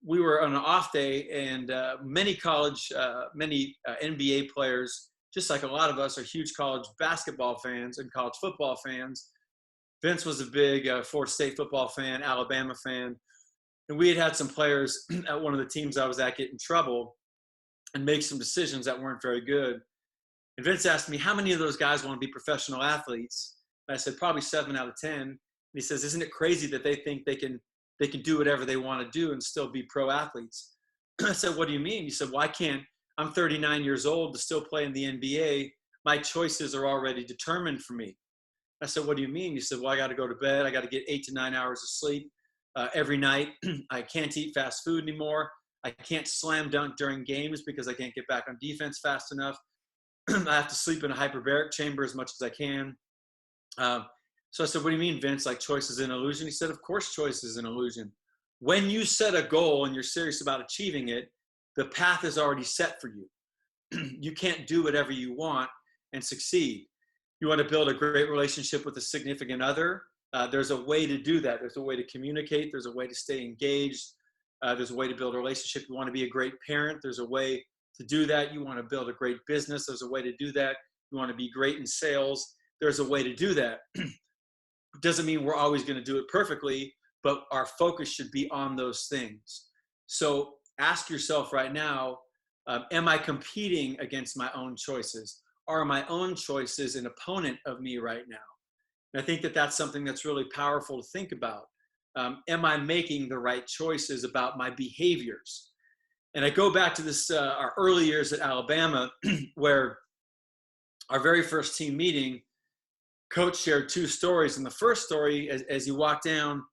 an off day, and many NBA players, just like a lot of us, are huge college basketball fans and college football fans. Vince was a big Florida State football fan, Alabama fan. And we had some players at one of the teams I was at get in trouble and make some decisions that weren't very good. And Vince asked me, how many of those guys want to be professional athletes? And I said, probably 7 out of 10. And he says, isn't it crazy that they think they can do whatever they want to do and still be pro athletes? I said, what do you mean? He said, well, I'm 39 years old to still play in the NBA. My choices are already determined for me. I said, what do you mean? He said, well, I got to go to bed. I got to get 8 to 9 hours of sleep every night. I can't eat fast food anymore. I can't slam dunk during games because I can't get back on defense fast enough. I have to sleep in a hyperbaric chamber as much as I can. So I said, what do you mean, Vince? Like, choice is an illusion? He said, of course choice is an illusion. When you set a goal and you're serious about achieving it, the path is already set for you. You can't do whatever you want and succeed. You want to build a great relationship with a significant other. There's a way to do that. There's a way to communicate. There's a way to stay engaged. There's a way to build a relationship. You want to be a great parent. There's a way to do that. You want to build a great business. There's a way to do that. You want to be great in sales. There's a way to do that. It doesn't mean we're always going to do it perfectly, but our focus should be on those things. So ask yourself right now, am I competing against my own choices? Are my own choices an opponent of me right now? And I think that that's something that's really powerful to think about. Am I making the right choices about my behaviors? And I go back to this, our early years at Alabama, where our very first team meeting, Coach shared 2 stories. And the first story, as you walk down,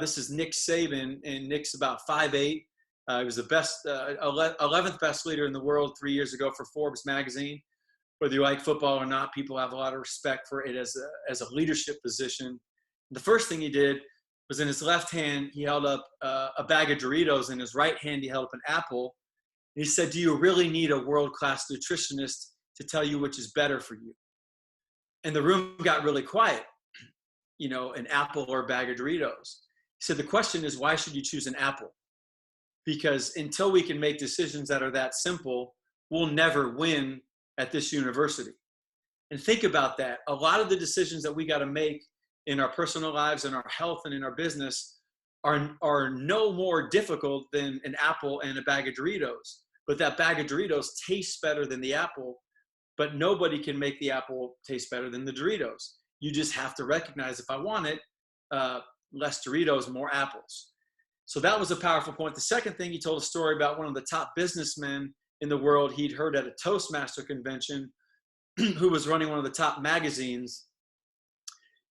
this is Nick Saban, and Nick's about 5'8". He was the best, 11th best leader in the world 3 years ago for Forbes magazine. Whether you like football or not, people have a lot of respect for it as a leadership position. The first thing he did was, in his left hand, he held up a bag of Doritos. In his right hand, he held up an apple. And he said, do you really need a world-class nutritionist to tell you which is better for you? And the room got really quiet, an apple or a bag of Doritos. He said, the question is, why should you choose an apple? Because until we can make decisions that are that simple, we'll never win at this university. And think about that. A lot of the decisions that we got to make in our personal lives, in our health, and in our business are no more difficult than an apple and a bag of Doritos. But that bag of Doritos tastes better than the apple, but nobody can make the apple taste better than the Doritos. You just have to recognize, if I want it, less Doritos, more apples. So that was a powerful point. The second thing, he told a story about one of the top businessmen in the world he'd heard at a Toastmaster convention, who was running one of the top magazines.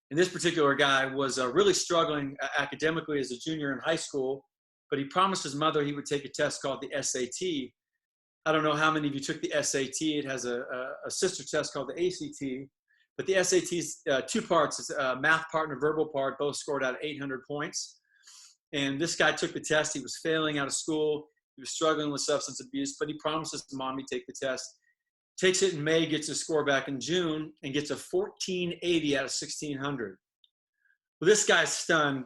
And this particular guy was really struggling academically as a junior in high school, but he promised his mother he would take a test called the SAT. I don't know how many of you took the SAT. It has a sister test called the ACT. But the SAT's 2 parts. It's a math part and a verbal part, both scored out of 800 points. And this guy took the test. He was failing out of school. He was struggling with substance abuse, but he promises his mom he'd take the test. Takes it in May, gets his score back in June, and gets a 1480 out of 1600. Well, this guy's stunned.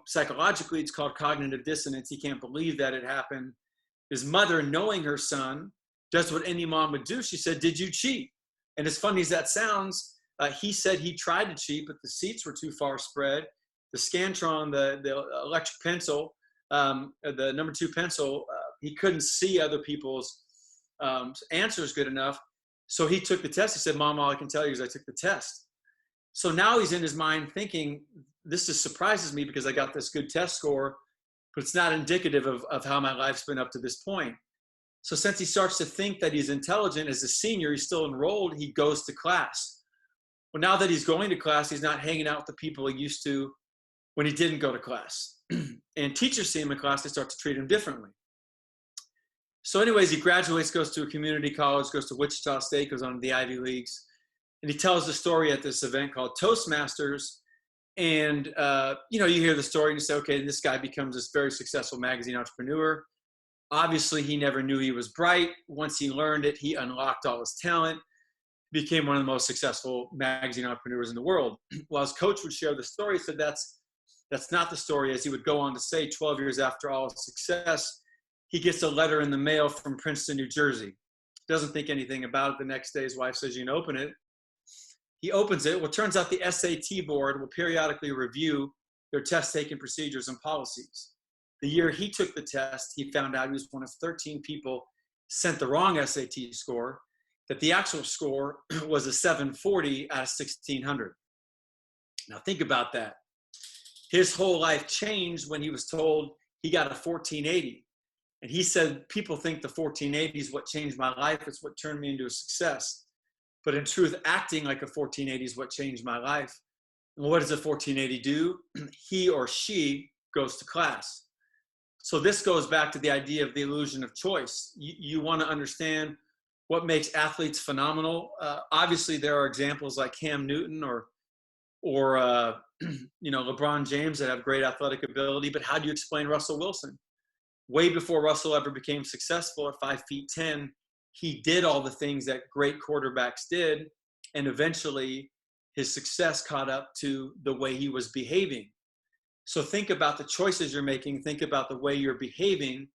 Psychologically, it's called cognitive dissonance. He can't believe that it happened. His mother, knowing her son, does what any mom would do. She said, did you cheat? And as funny as that sounds, he said he tried to cheat, but the seats were too far spread. The Scantron, the electric pencil, the number 2 pencil, he couldn't see other people's answers good enough. So he took the test. He said, Mom, all I can tell you is I took the test. So now he's in his mind thinking, this just surprises me because I got this good test score, but it's not indicative of how my life's been up to this point. So since he starts to think that he's intelligent as a senior, he's still enrolled, he goes to class. Well, now that he's going to class, he's not hanging out with the people he used to when he didn't go to class. And teachers see him in class, they start to treat him differently. So anyways, he graduates, goes to a community college, goes to Wichita State, goes on to the Ivy Leagues. And he tells a story at this event called Toastmasters. And, you hear the story and you say, okay, this guy becomes this very successful magazine entrepreneur. Obviously, he never knew he was bright. Once he learned it, he unlocked all his talent, became one of the most successful magazine entrepreneurs in the world. Well, his coach would share the story, said that's not the story. As he would go on to say, 12 years after all his success, he gets a letter in the mail from Princeton, New Jersey. Doesn't think anything about it. The next day, his wife says, you can open it. He opens it. Well, it turns out the SAT board will periodically review their test-taking procedures and policies. The year he took the test, he found out he was one of 13 people sent the wrong SAT score, that the actual score was a 740 out of 1,600. Now think about that. His whole life changed when he was told he got a 1480. And he said, people think the 1480 is what changed my life. It's what turned me into a success. But in truth, acting like a 1480 is what changed my life. And what does a 1480 do? He or she goes to class. So this goes back to the idea of the illusion of choice. You want to understand what makes athletes phenomenal. Obviously, there are examples like Cam Newton or LeBron James that have great athletic ability. But how do you explain Russell Wilson? Way before Russell ever became successful at 5'10", he did all the things that great quarterbacks did, and eventually his success caught up to the way he was behaving. So think about the choices you're making, think about the way you're behaving,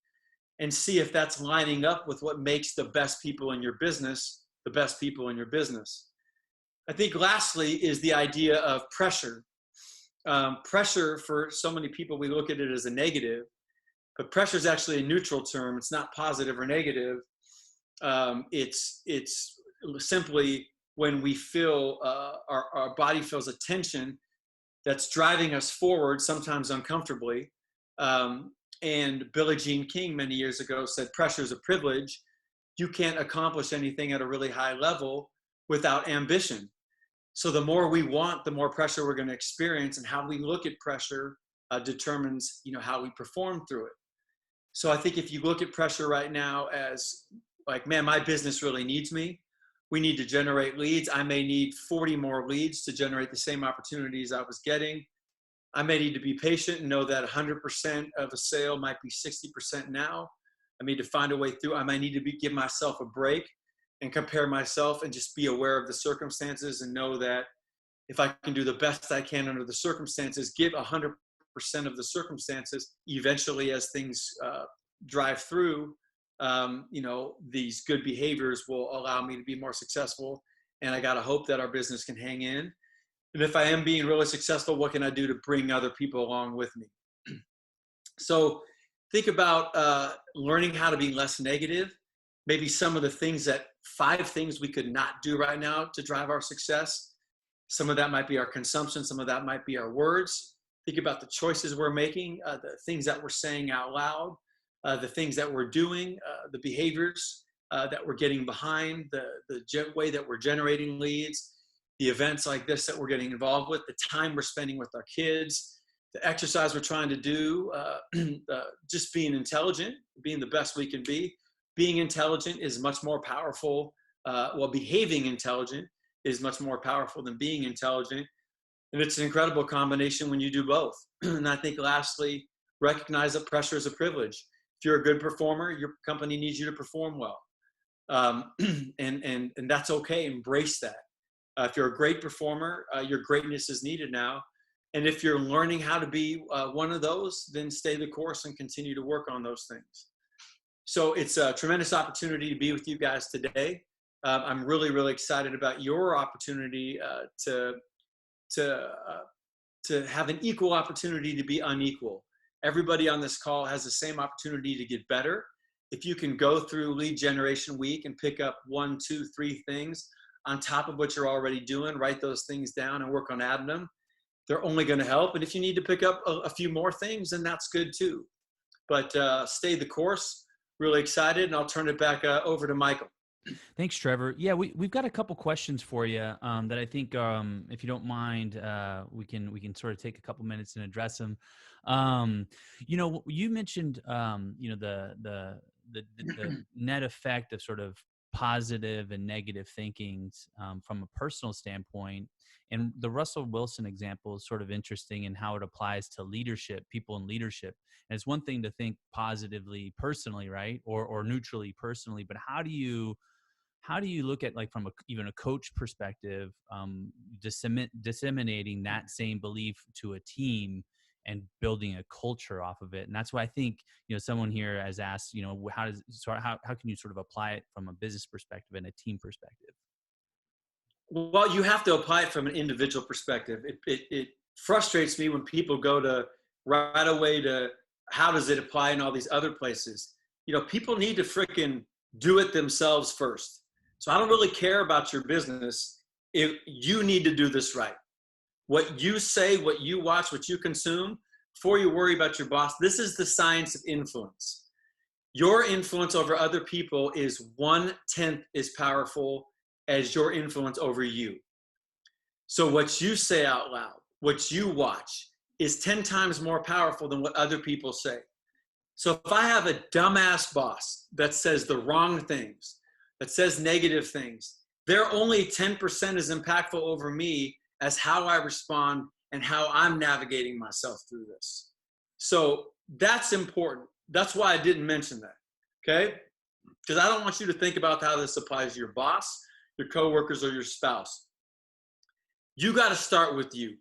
and see if that's lining up with what makes the best people in your business the best people in your business. I think lastly is the idea of pressure. Pressure, for so many people, we look at it as a negative, but pressure is actually a neutral term. It's not positive or negative. It's simply when we feel our body feels a tension that's driving us forward, sometimes uncomfortably. And Billie Jean King many years ago said, pressure is a privilege. You can't accomplish anything at a really high level without ambition. So the more we want, the more pressure we're going to experience, and how we look at pressure determines, how we perform through it. So I think if you look at pressure right now as like, man, my business really needs me. We need to generate leads. I may need 40 more leads to generate the same opportunities I was getting. I may need to be patient and know that 100% of a sale might be 60% now. I need to find a way through. I might need to give myself a break and compare myself and just be aware of the circumstances and know that if I can do the best I can under the circumstances, give 100% of the circumstances, eventually as things drive through, these good behaviors will allow me to be more successful. And I got to hope that our business can hang in. And if I am being really successful, what can I do to bring other people along with me? So think about learning how to be less negative. Maybe some of the things 5 things we could not do right now to drive our success. Some of that might be our consumption. Some of that might be our words. Think about the choices we're making, the things that we're saying out loud, the things that we're doing, the behaviors that we're getting behind, the way that we're generating leads, the events like this that we're getting involved with, the time we're spending with our kids, the exercise we're trying to do, just being intelligent, being the best we can be. Being intelligent is much more powerful. Behaving intelligent is much more powerful than being intelligent. And it's an incredible combination when you do both. And I think lastly, recognize that pressure is a privilege. If you're a good performer, your company needs you to perform well. And that's okay. Embrace that. If you're a great performer, your greatness is needed now. And if you're learning how to be one of those, then stay the course and continue to work on those things. So it's a tremendous opportunity to be with you guys today. I'm really, really excited about your opportunity to have an equal opportunity to be unequal. Everybody on this call has the same opportunity to get better. If you can go through Lead Generation Week and pick up 1, 2, 3 things on top of what you're already doing, write those things down and work on adding them, they're only going to help. And if you need to pick up a few more things, then that's good too. But stay the course. Really excited, and I'll turn it back over to Michael. Thanks, Trevor. Yeah, we've got a couple questions for you that I think, if you don't mind, we can sort of take a couple minutes and address them. You mentioned the net effect of sort of positive and negative thinkings from a personal standpoint. And the Russell Wilson example is sort of interesting in how it applies to leadership, people in leadership. And it's one thing to think positively personally, right? Or neutrally personally, but how do you look at, like, from even a coach perspective, disseminating that same belief to a team and building a culture off of it? And that's why I think, someone here has asked, how can you sort of apply it from a business perspective and a team perspective? Well, you have to apply it from an individual perspective. It frustrates me when people go to right away to how does it apply in all these other places. People need to frickin' do it themselves first. So I don't really care about your business if you need to do this right. What you say, what you watch, what you consume, before you worry about your boss, this is the science of influence. Your influence over other people is 1/10 as powerful as your influence over you. So what you say out loud, what you watch, is 10 times more powerful than what other people say. So if I have a dumbass boss that says the wrong things, that says negative things, they're only 10% as impactful over me as how I respond and how I'm navigating myself through this. So that's important. That's why I didn't mention that, okay? Because I don't want you to think about how this applies to your boss, your coworkers, or your spouse. You got to start with you,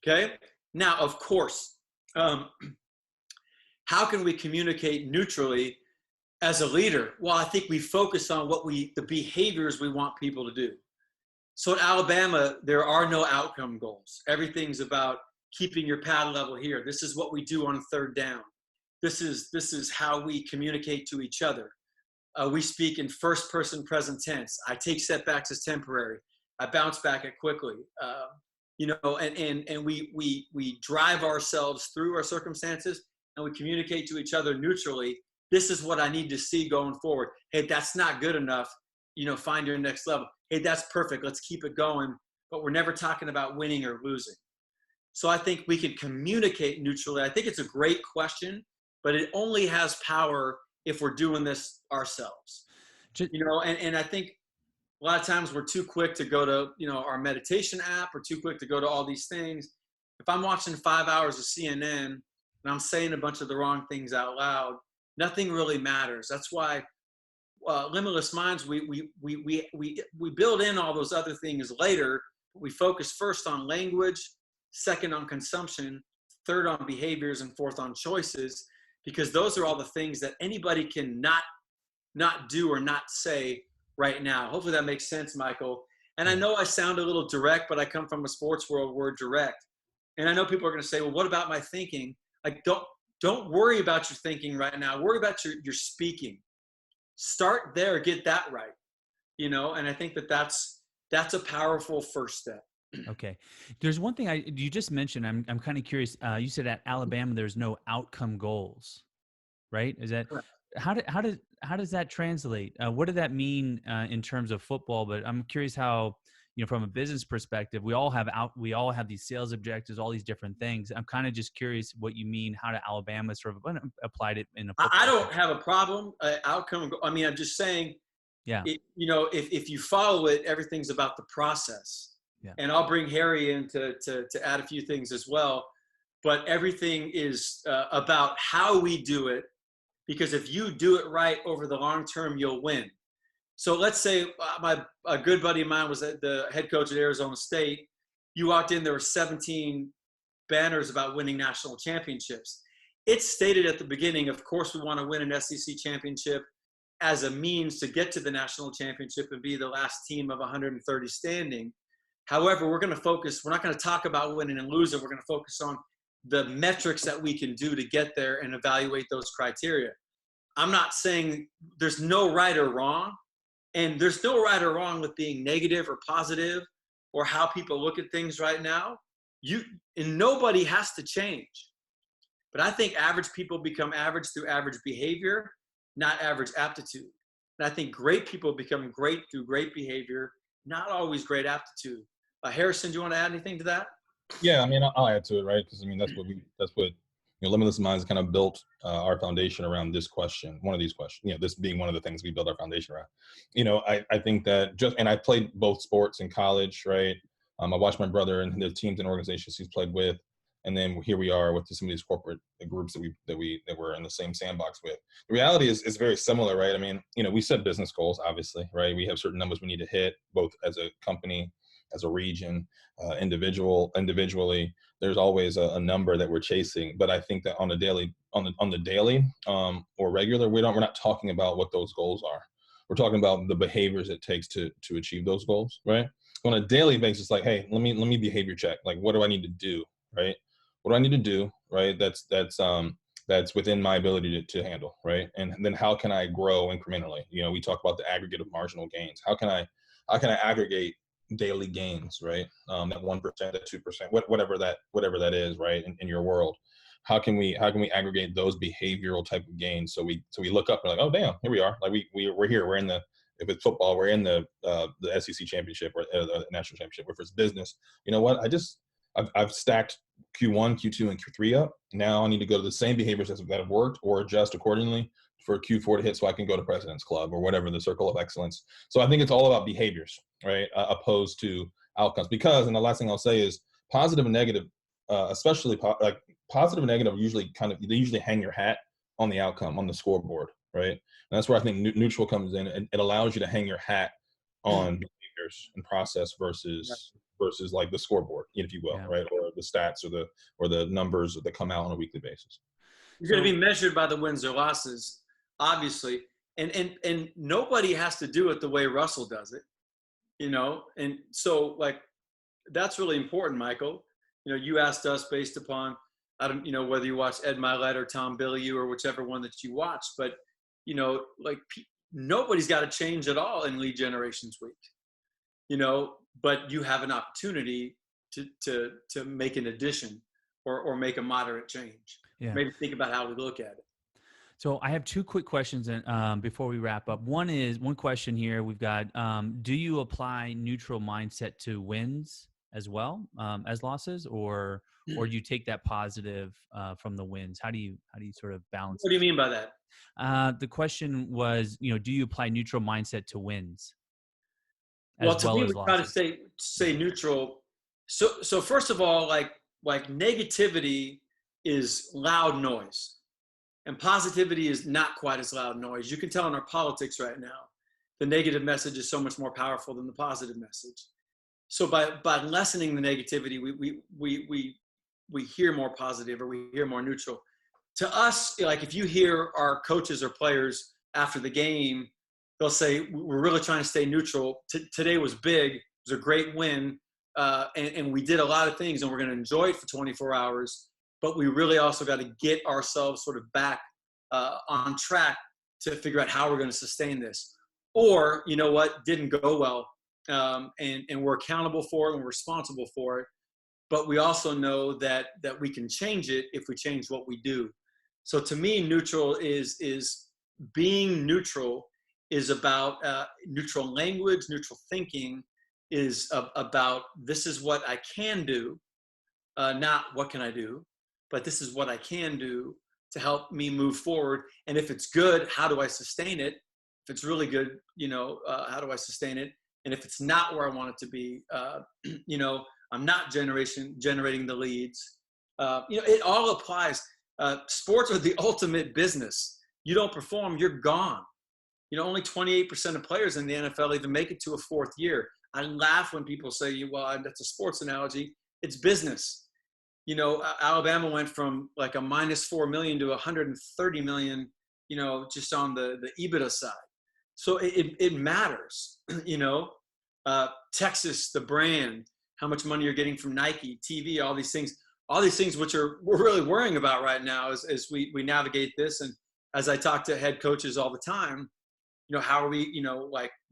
okay? Now, of course, how can we communicate neutrally as a leader? Well, I think we focus on the behaviors we want people to do. So at Alabama, there are no outcome goals. Everything's about keeping your pad level here. This is what we do on third down. This is how we communicate to each other. We speak in first person present tense. I take setbacks as temporary. I bounce back it quickly. And we drive ourselves through our circumstances, and we communicate to each other neutrally. This is what I need to see going forward. Hey, that's not good enough. Find your next level. Hey, that's perfect. Let's keep it going. But we're never talking about winning or losing. So I think we can communicate neutrally. I think it's a great question, but it only has power if we're doing this ourselves. And I think a lot of times we're too quick to go to, our meditation app, or too quick to go to all these things. If I'm watching 5 hours of CNN and I'm saying a bunch of the wrong things out loud, nothing really matters. That's why Limitless Minds, we build in all those other things later. We focus first on language, second on consumption, third on behaviors, and fourth on choices, because those are all the things that anybody can not do or not say right now. Hopefully that makes sense, Michael. And I know I sound a little direct, but I come from a sports world where we're direct. And I know people are going to say, well, what about my thinking? Like, don't worry about your thinking right now. Worry about your speaking. Start there, get that right. And I think that's a powerful first step. Okay. There's one thing you just mentioned. I'm kind of curious. You said at Alabama, there's no outcome goals, right? Is that correct? How does that translate? What did that mean in terms of football? But I'm curious how, from a business perspective, we all have these sales objectives, all these different things. I'm kind of just curious what you mean, how to Alabama sort of applied it in a football. I don't have a problem outcome. I mean, I'm just saying, yeah. If you follow it, everything's about the process. Yeah. And I'll bring Harry in to add a few things as well. But everything is about how we do it, because if you do it right over the long term, you'll win. So let's say a good buddy of mine was the head coach at Arizona State. You walked in, there were 17 banners about winning national championships. It's stated at the beginning, of course, we want to win an SEC championship as a means to get to the national championship and be the last team of 130 standing. However, we're not going to talk about winning and losing. We're going to focus on the metrics that we can do to get there and evaluate those criteria. I'm not saying there's no right or wrong. And there's no right or wrong with being negative or positive or how people look at things right now. And nobody has to change. But I think average people become average through average behavior, not average aptitude. And I think great people become great through great behavior, not always great aptitude. Harrison, do you want to add anything to that? Yeah, I mean, I'll add to it, right? Because I mean, that's what Limitless Minds kind of built our foundation around this question, one of these questions, this being one of the things we built our foundation around. I think that and I played both sports in college, right? I watched my brother and the teams and organizations he's played with. And then here we are with some of these corporate groups that we're in the same sandbox with. The reality is very similar, right? I mean, we set business goals, obviously, right? We have certain numbers we need to hit, both as a company, as a region, individually. There's always a number that we're chasing. But I think that on the daily or regular, we're not talking about what those goals are. We're talking about the behaviors it takes to achieve those goals, right? On a daily basis, like, hey, let me behavior check. Like, what do I need to do, right? What do I need to do, right? That's within my ability to handle, right? And then how can I grow incrementally? We talk about the aggregate of marginal gains. How can I aggregate daily gains, right? That 1%, that 2%, whatever that is, right? In your world, how can we aggregate those behavioral type of gains? So we look up and we're like, oh damn, here we are. Like we're here. We're in the, if it's football, we're in the SEC championship or the national championship. If it's business, you know what? I've stacked Q1, Q2, and Q3 up. Now I need to go to the same behaviors that have worked or adjust accordingly for Q4 to hit so I can go to President's Club or whatever, the circle of excellence. So I think it's all about behaviors, right? Opposed to outcomes. Because, and the last thing I'll say is positive and negative, especially positive and negative they usually hang your hat on the outcome, on the scoreboard, right? And that's where I think neutral comes in, and it allows you to hang your hat on behaviors and process versus like the scoreboard, if you will, right? Or the stats or the numbers that come out on a weekly basis. You're going to be measured by the wins or losses, obviously, and nobody has to do it the way Russell does it, and so like that's really important, Michael. You asked us based upon whether you watch Ed Milet or Tom Bilyeu or whichever one that you watch, but like nobody's got to change at all in Lead Generations Week, but you have an opportunity to make an addition or make a moderate change. Yeah. Maybe think about how we look at it. So I have two quick questions before we wrap up. One question here we've got, do you apply neutral mindset to wins as well as losses, or do you take that positive from the wins? How do you sort of balance? What do you mean by that? The question was, do you apply neutral mindset to wins? Well, to me, we try to stay neutral. So first of all, like negativity is loud noise, and positivity is not quite as loud noise. You can tell in our politics right now, the negative message is so much more powerful than the positive message. So by lessening the negativity, we hear more positive, or we hear more neutral. To us, like if you hear our coaches or players after the game, they'll say, we're really trying to stay neutral. Today was big. It was a great win. And we did a lot of things, and we're going to enjoy it for 24 hours. But we really also got to get ourselves sort of back on track to figure out how we're going to sustain this. Or, didn't go well. And we're accountable for it and we're responsible for it. But we also know that we can change it if we change what we do. So to me, neutral is being neutral is about neutral language, neutral thinking is about this is what I can do, not what can I do, but this is what I can do to help me move forward. And if it's good, how do I sustain it? If it's really good, how do I sustain it? And if it's not where I want it to be, I'm not generating the leads. It all applies. Sports are the ultimate business. You don't perform, you're gone. Only 28% of players in the NFL even make it to a fourth year. I laugh when people say, well, that's a sports analogy. It's business. Alabama went from like a -4 million to 130 million, just on the EBITDA side. So it matters, Texas, the brand, how much money you're getting from Nike, TV, all these things which we're really worrying about right now as we navigate this. And as I talk to head coaches all the time, how are we,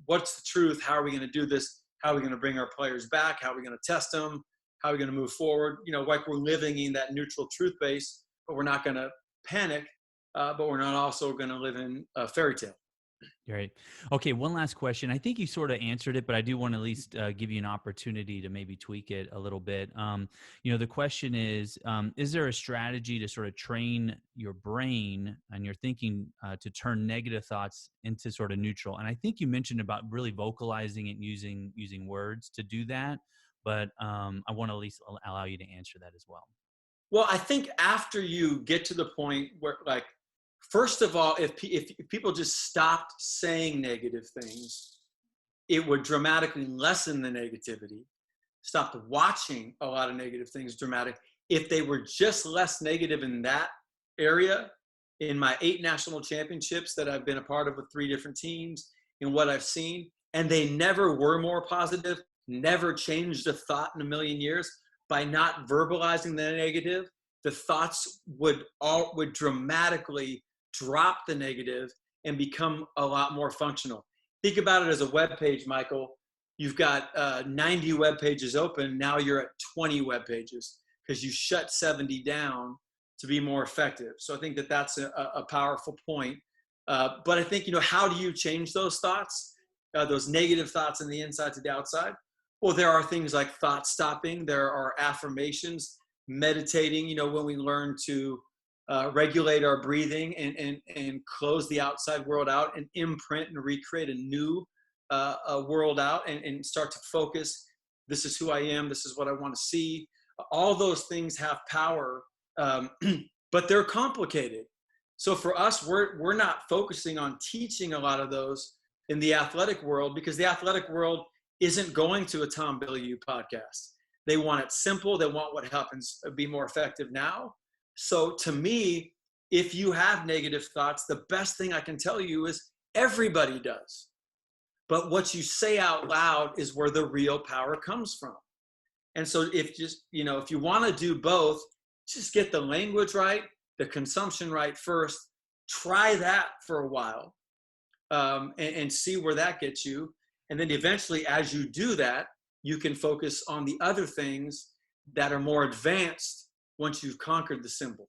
what's the truth? How are we going to do this? How are we going to bring our players back? How are we going to test them? How are we going to move forward? Like we're living in that neutral truth base, but we're not going to panic, but we're not also going to live in a fairy tale. Right. Okay. One last question. I think you sort of answered it, but I do want to at least give you an opportunity to maybe tweak it a little bit. The question is there a strategy to sort of train your brain and your thinking to turn negative thoughts into sort of neutral? And I think you mentioned about really vocalizing it, using words to do that. But I want to at least allow you to answer that as well. Well, I think after you get to the point where, like, first of all, if people just stopped saying negative things, it would dramatically lessen the negativity. Stopped watching a lot of negative things dramatic. If they were just less negative in that area, in my 8 national championships that I've been a part of with 3 different teams, in what I've seen, and they never were more positive, never changed a thought in a million years, by not verbalizing the negative, the thoughts would dramatically drop the negative and become a lot more functional. Think about it as a web page, Michael. You've got 90 web pages open. Now you're at 20 web pages because you shut 70 down to be more effective. So I think that that's a powerful point. But I think, how do you change those thoughts, those negative thoughts in the inside to the outside? Well, there are things like thought stopping. There are affirmations, meditating, when we learn to regulate our breathing and close the outside world out and imprint and recreate a new world out and start to focus. This is who I am. This is what I want to see. All those things have power, but they're complicated. So for us, we're not focusing on teaching a lot of those in the athletic world, because the athletic world isn't going to a Tom Bilyeu podcast. They want it simple. They want what happens be more effective now. So to me, if you have negative thoughts, the best thing I can tell you is everybody does. But what you say out loud is where the real power comes from. And so if you want to do both, just get the language right, the consumption right first. Try that for a while and see where that gets you. And then eventually, as you do that, you can focus on the other things that are more advanced once you've conquered the symbol.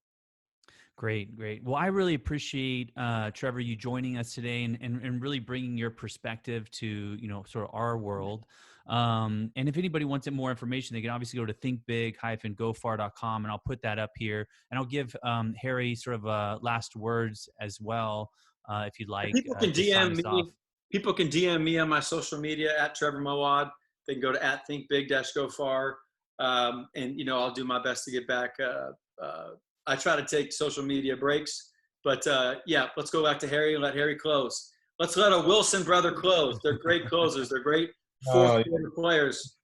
Great. Well, I really appreciate, Trevor, you joining us today and really bringing your perspective to, sort of our world. And if anybody wants more information, they can obviously go to thinkbig-gofar.com, and I'll put that up here. And I'll give Harry sort of last words as well, if you'd like. People can DM me. People can DM me on my social media at Trevor Moawad. They can go to @thinkbig-gofar. And, I'll do my best to get back. I try to take social media breaks, but let's go back to Harry and let Harry close. Let's let a Wilson brother close. They're great closers. They're great fourth quarter players.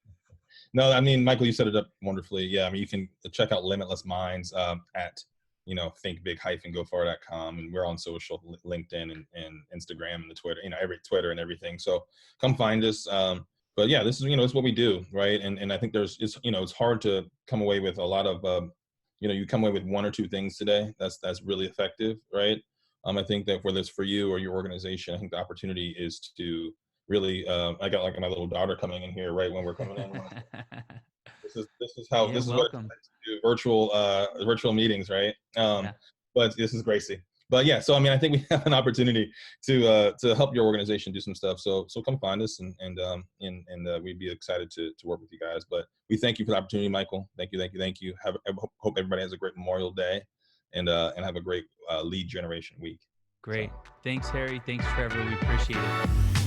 No, I mean, Michael, you set it up wonderfully. Yeah, I mean, you can check out Limitless Minds at thinkbig-gofar.com, and we're on social, LinkedIn and Instagram and the Twitter, every Twitter and everything. So come find us. But yeah, this is, it's what we do, right? And I think it's hard to come away with a lot of, you come away with 1 or 2 things today. That's really effective, right? I think that whether it's for you or your organization, I think the opportunity is to really, I got like my little daughter coming in here right when we're coming in. This is what it's like to do virtual meetings, right? But this is Gracie. But yeah, so I mean, I think we have an opportunity to help your organization do some stuff. So come find us, and we'd be excited to work with you guys. But we thank you for the opportunity, Michael. Thank you. I hope everybody has a great Memorial Day, and have a great lead generation week. Great. Thanks, Harry. Thanks, Trevor. We appreciate it.